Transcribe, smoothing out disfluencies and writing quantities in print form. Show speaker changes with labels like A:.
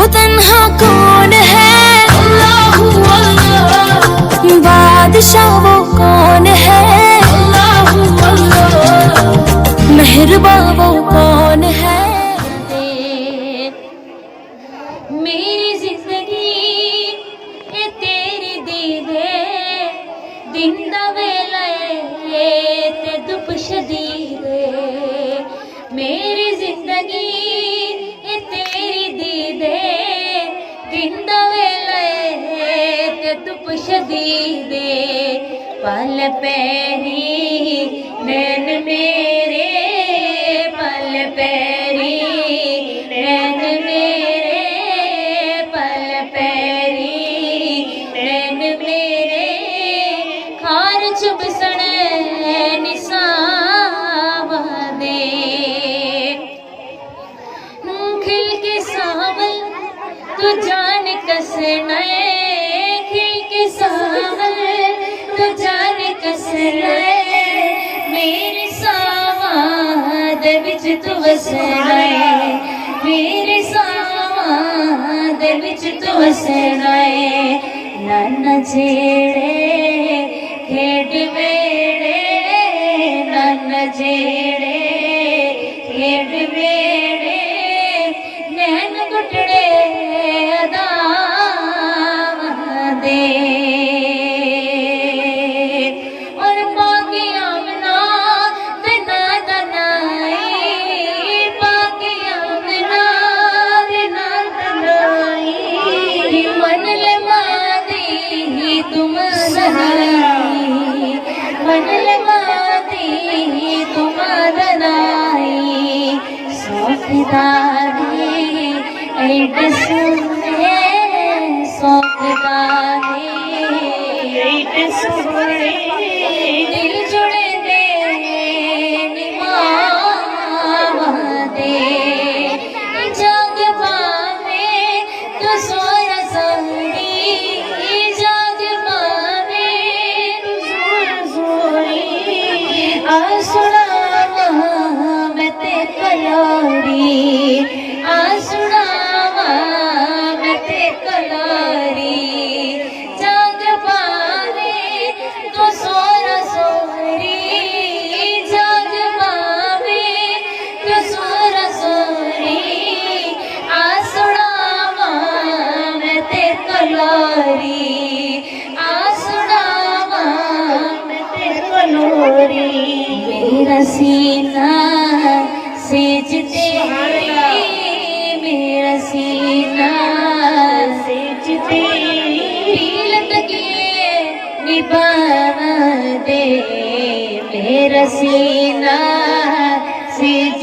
A: वो तन्हा कौन है, अल्लाहू अल्लाह। बादशाह वो कौन है, अल्लाहू अल्लाह। मेहरबा वो कौन है। मेरी जिंदगी ये तेरी दीदे, दिन दा वेला ते धुप शदीद। मेरी जिंदगी ये तेरी दीदे, दिन दा वेला ते धुप शदीद। पल पैरी नैन मेरे, पल पैरी नैन मेरे, पल पैरी नैन मेरे। खार चुबसण निसाव दे, खिल के सावल तू जान कसना, खिल के सावल तू जान कसना। मेरे सावाद विच तू वसना, मेरे सावाद विच तू वसना। नाना जेड़े खेड वेड़े, नाना जेड़े खेड वेड़े। नैन गुटड़े अदाव दे, और पागियां मना दना दनाई, पागियां मना दना दनाई। मन ले मादी तुम दनाई, मन ले मादी तुम दनाई। सौखदारी ऐड सुने, सौखदारी ऐड सुने। दिल जुड़े दे निभाव दे, जाग पावे तो सोया सोरी, जाग पावे तो सोया सोरी। आसुड़ावा मैं ते कलारी, आसुड़ावा मैं ते कलारी। जाग पावे तो सोया सोरी, जाग पावे तो सोया सोरी। आसुड़ावा मैं ते कलारी, आसुड़ावा मैं ते कलोरी। मेरा सीना सेज तेरी, मेरा सीना सेज तेरी। लटके निभाव दे, मेरा सीना सेज